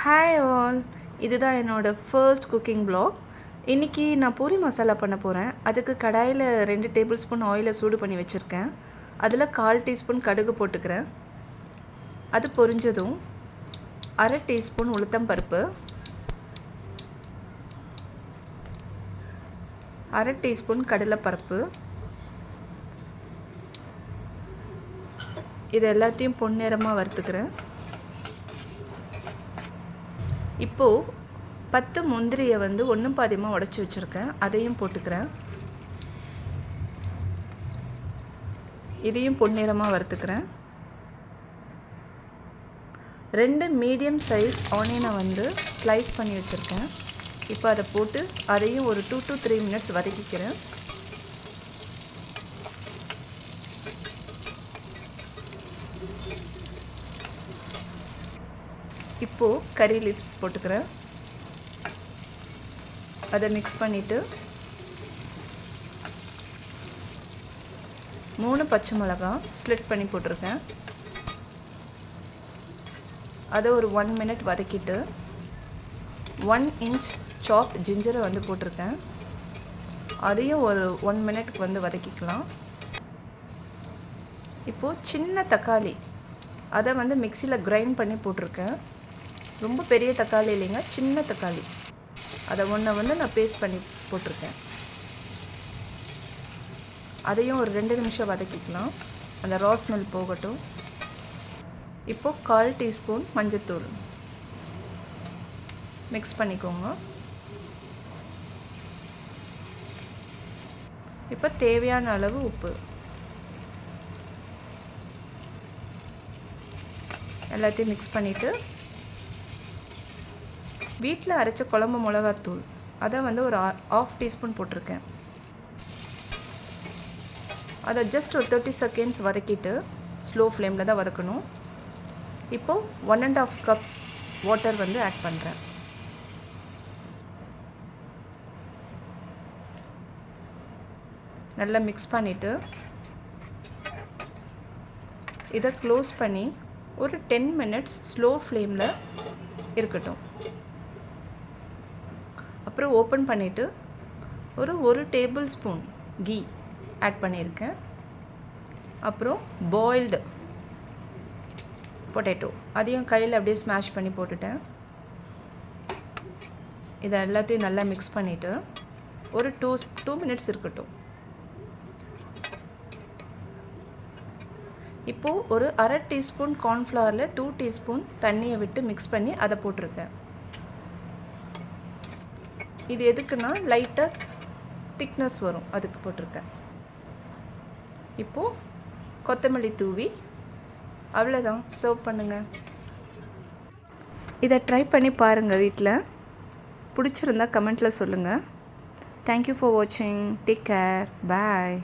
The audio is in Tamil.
ஹாய் ஆல், இதுதான் என்னோடய ஃபர்ஸ்ட் குக்கிங் vlog. இன்றைக்கி நான் பூரி மசாலா பண்ண போகிறேன். அதுக்கு கடாயில் 2 டேபிள் ஸ்பூன் ஆயிலை சூடு பண்ணி வச்சுருக்கேன். அதில் 1/4 டீஸ்பூன் கடுகு போட்டுக்கிறேன். அது பொரிஞ்சதும் 1/2 டீஸ்பூன் உளுத்தம் பருப்பு, 1/2 டீஸ்பூன் கடலைப்பருப்பு, இது எல்லாத்தையும் பொன்னிறமாக வறுத்துக்கிறேன். இப்போது 10 முந்திரியை ஒன்றும் பாதியமாக உடச்சி வச்சுருக்கேன், அதையும் போட்டுக்கிறேன். இதையும் பொன்னிறமாக வறுத்துக்கிறேன். 2 மீடியம் சைஸ் ஆனியனை ஸ்லைஸ் பண்ணி வச்சுருக்கேன். இப்போ அதை போட்டு அதையும் ஒரு 2 to 3 மினிட்ஸ் வதக்கிக்கிறேன். இப்போது கறி லீவ்ஸ் போட்டுக்கிறேன். அதை மிக்ஸ் பண்ணிவிட்டு 3 பச்சை மிளகாய் ஸ்லிட் பண்ணி போட்டிருக்கேன். அதை ஒரு 1 மினிட் வதக்கிட்டு 1 இன்ச் சாப்ட் ஜிஞ்சரை போட்டிருக்கேன். அதையும் ஒரு 1 மினிட்க்கு வதக்கிக்கலாம். இப்போது சின்ன தக்காளி அதை மிக்சியில் கிரைண்ட் பண்ணி போட்டிருக்கேன். ரொம்ப பெரிய தக்காளி இல்லைங்க, சின்ன தக்காளி. அதை நான் பேஸ்ட் பண்ணி போட்டிருக்கேன். அதையும் ஒரு 2 நிமிஷம் வதக்கிக்கலாம், அந்த ரா ஸ்மெல் போகட்டும். இப்போது 1/4 டீஸ்பூன் மஞ்சத்தூள் மிக்ஸ் பண்ணிக்கோங்க. இப்போ தேவையான அளவு உப்பு, எல்லாத்தையும் மிக்ஸ் பண்ணிவிட்டு வீட்டில் அரைச்ச குழம்பு மிளகாத்தூள் அதை ஒரு 1/2 டீஸ்பூன் போட்டிருக்கேன். அதை ஜஸ்ட் ஒரு 30 செகண்ட்ஸ் வதக்கிட்டு ஸ்லோ ஃப்ளேமில் தான் வதக்கணும். இப்போது 1.5 கப்ஸ் வாட்டர் ஆட் பண்ணுறேன். நல்லா மிக்ஸ் பண்ணிவிட்டு இதை க்ளோஸ் பண்ணி ஒரு 10 மினிட்ஸ் ஸ்லோ ஃப்ளேமில் இருக்கட்டும். அப்புறம் ஓப்பன் பண்ணிவிட்டு ஒரு டேபிள் ஸ்பூன் கீ ஆட் பண்ணியிருக்கேன். அப்புறம் பாயில்டு பொட்டேட்டோ அதையும் கையில் அப்படியே ஸ்மாஷ் பண்ணி போட்டுட்டேன். இதை எல்லாத்தையும் நல்லா மிக்ஸ் பண்ணிவிட்டு ஒரு 2 மினிட்ஸ் இருக்கட்டும். இப்போது ஒரு 1/2 டீஸ்பூன் கார்ன்ஃப்ளவரில் 2 டீஸ்பூன் தண்ணியை விட்டு மிக்ஸ் பண்ணி அதை போட்டிருக்கேன். இது எதுக்குன்னா லைட்டாக திக்னஸ் வரும், அதுக்கு போட்டிருக்கேன். இப்போது கொத்தமல்லி தூவி அவ்வளோதான், சர்வ் பண்ணுங்கள். இதை ட்ரை பண்ணி பாருங்கள் வீட்டில். பிடிச்சிருந்தா கமெண்ட்டில் சொல்லுங்கள். தேங்க்யூ ஃபார் வாட்சிங். Take care. பாய்.